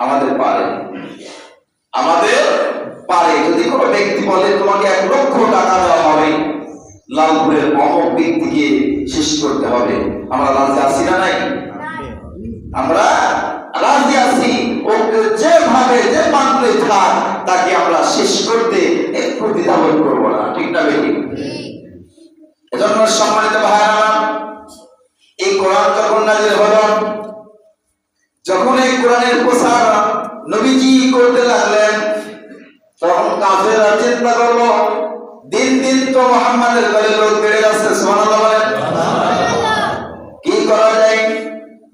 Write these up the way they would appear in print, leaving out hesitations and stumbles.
আমাদের পারে, আমাদের পারে। যদি কোনো ব্যক্তি বলে তোমাকে 1 লক্ষ টাকা দেওয়া হবে, লালপুরের অমুক ব্যক্তিকে শেষ করতে হবে, আমরা রাজি আছি না নাই? আমরা রাজি আছি। ওকে যেভাবে যে মানলে থাক, তাকে আমরা শেষ করতে একটু দ্বিধাবোধ করবো না, ঠিক না বেটি? এজন্য সম্মানিত ভাইরা, এই কোরআন যখন নাযিল হলো, যখন এই কোরআনের প্রচার নবীজি করতে লাগলেন, তখন কাফেররা চিন্তা করলো, দিন দিন তো মুহাম্মাদের দলে লোক বেড়ে যাচ্ছে। সুবহানাল্লাহ বলেন। কি করা যায়?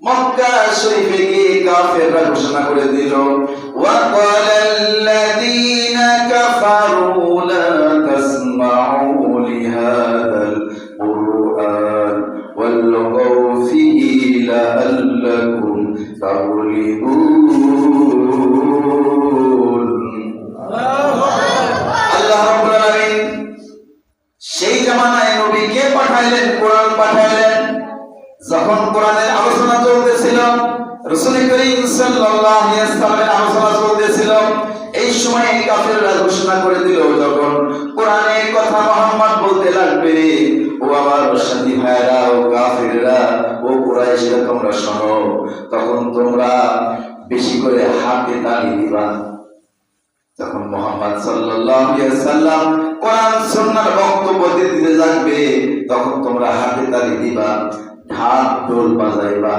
মক্কা শরীফে গিয়ে কাফেররা ঘোষণা করে দিল, ওয়া ক্বালাল্লাযীনা কাফারু লা তাসমাউ লিহাযাল কুরআন ওয়ালগাউ ফীহি লাআল্লাকুম তাগলিবুন। আল্লাহ রাব্বুল আলামিন সেই জামানায় নবীকে পাঠাইলেন, কোরআন পাঠাইলেন। যখন কোরআনের আলোচনা চলতেছিল, রাসূল করিম সাল্লাল্লাহু আলাইহি ওয়াসাল্লামের আলোচনা চলতেছিল, এই সময় কাফেররা ঘোষণা করে দিল, যখন কোরআনের কথা মুহাম্মদ বলতে লাগবে, ও আমার সাথী ভাইরা, ও কাফেররা, ও কুরাইশরা, তোমরা শোনো, তখন তোমরা বেশি করে হাতে তালি দিবা। যখন মুহাম্মদ সাল্লাল্লাহু আলাইহি ওয়াসাল্লাম কোরআন সুন্নাহর বক্তব্য দিতে যাবে, তখন তোমরা হাতে তালি দিবা, ঢাক ঢোল বাজাইবা।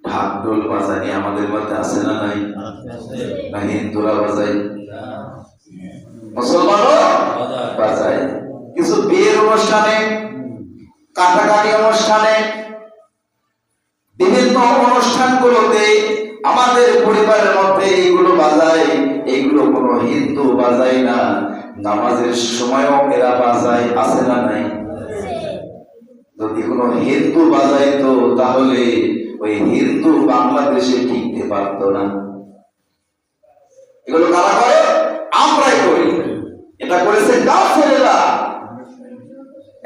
ঢাক ঢোল বাজানি আমাদের মধ্যে আছে না নাই? না হিন্দুরা বাজাই, মুসলমানও বাজায়। কিছু বিয়ের অনুষ্ঠানে, কাটাকাটি অনুষ্ঠানে, বিভিন্ন অনুষ্ঠানগুলোতে আমাদের পরিবারের মধ্যে এইগুলো বাজায়। এইগুলো কোনো হিন্দু বাজায় না, নামাজের সময়ও এরা বাজায়, আছে না নাই? যদি কোনো হিন্দু বাজাইতো, তাহলে ওই হিন্দু বাংলাদেশে টিকতে পারতো না। এগুলো কারা করে? আমরাই করি। এটা করেছে কাফেররা,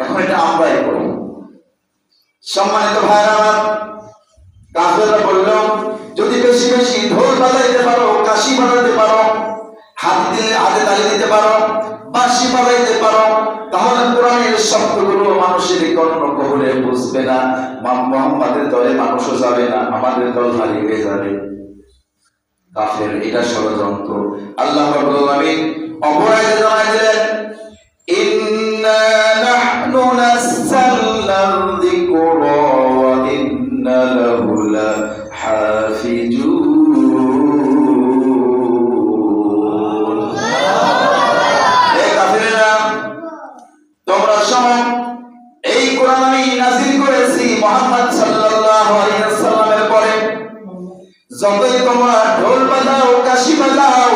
এখন এটা আমরাই করি। সম্মানিত ভাইরা, কাফেররা বলল, যদি বেশি বেশি ঢোল বাজাইতে পারো, কাশি বাজাইতে পারো, হাতে তালি দিতে পারো, বাঁশি বাজাইতে পারো, তাহলে কোরআনের শব্দগুলো মানুষের কর্ণকুহরে বুঝবে না, মুহাম্মাদের দলে মানুষও যাবে না, আমাদের দল হারিয়ে হয়ে যাবে। কাফের এটা ষড়যন্ত্র। আল্লাহ রাব্বুল আলামিন অপরাধে জানাই দিলেন, ইন্না নাহনু নাযালনা যিকরা ওয়া ইন্না লাহু লাহাফিজুন। এই কোরআন আমি নাযিল করেছি মুহাম্মদ সাল্লাল্লাহু আলাইহি ওয়াসাল্লামের পরে। যতই তোমরা ঢোল বাজাও, কাশি বাজাও,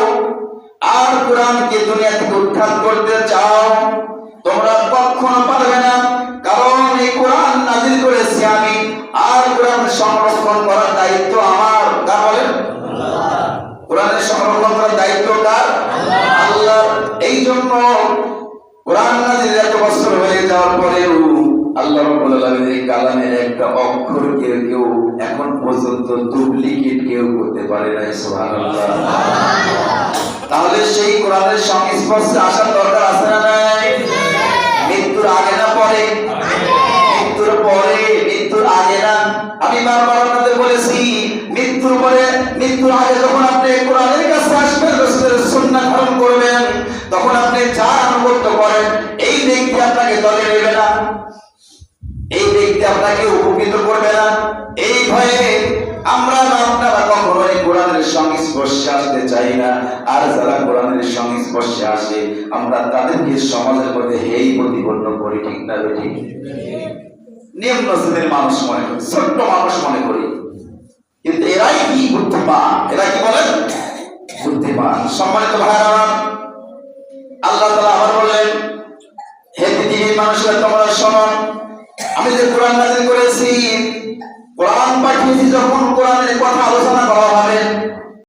আর কোরআনকে দুনিয়া থেকে উৎখাত করতে চাও, তোমরা কখনো পারবে না। কারণ এই কোরআন নাযিল করেছি আমি, আর কোরআন সংরক্ষণ করার দায়িত্ব আমার। কার বলেন? কোরআনের সংরক্ষণ করার দায়িত্ব কার? আল্লাহ। এই জন্য কোরআন নাযিল এত বছর হয়ে যাওয়ার পরেও আল্লাহ রাব্বুল আলামিনের এই কালামের একটা অক্ষর কেউ এখন পর্যন্ত ডুপ্লিকেট কেউ করতে পারে নাই। সুবহানাল্লাহ। তাহলে সেই কোরআনের সংস্পর্শে আসার দরকার আছে না নাই? মৃত্যুর আগে না পরে? মৃত্যুর পরে, মৃত্যুর আগে না। আমি বারবার আপনাদের বলেছি, মৃত্যুর পরে, মৃত্যুর আগে যখন আপনি কোরআনের কাছে আসবেন, রাসূলের সুন্নাহ ধারণ করবেন, তখন আপনি যা আনুগত্য করেন, এই ব্যক্তি আপনাকে দলে নেবে না, এই ব্যক্তি আপনাকে উপকৃত করবে না। এই ভয়ে আমরা না আপনারা কখনোই কোরআনের সংস্পর্শে আসতে চাই না। আর যারা কোরআনের সংস্পর্শে আসে, আমরা তাদেরকে সমাজের মধ্যে হেয় প্রতিপন্ন করি, ঠিক না ঠিক? নিম্ন শ্রেণীর মানুষ মনে করি, ছোট্ট মানুষ মনে করি, কিন্তু এরাই কি বুদ্ধিমান, এরা কি বলেন? বুদ্ধিমান। সম্মানিত ভাইরা, আল্লাহ তাআলা আবার বলেন, হে পৃথিবীর মানুষরা, তোমরা শোনো, আমি যে কোরআন নাযিল করেছি, কোরআন পাঠিয়েছি, যখন কোরআনের কথা আলোচনা করা হবে,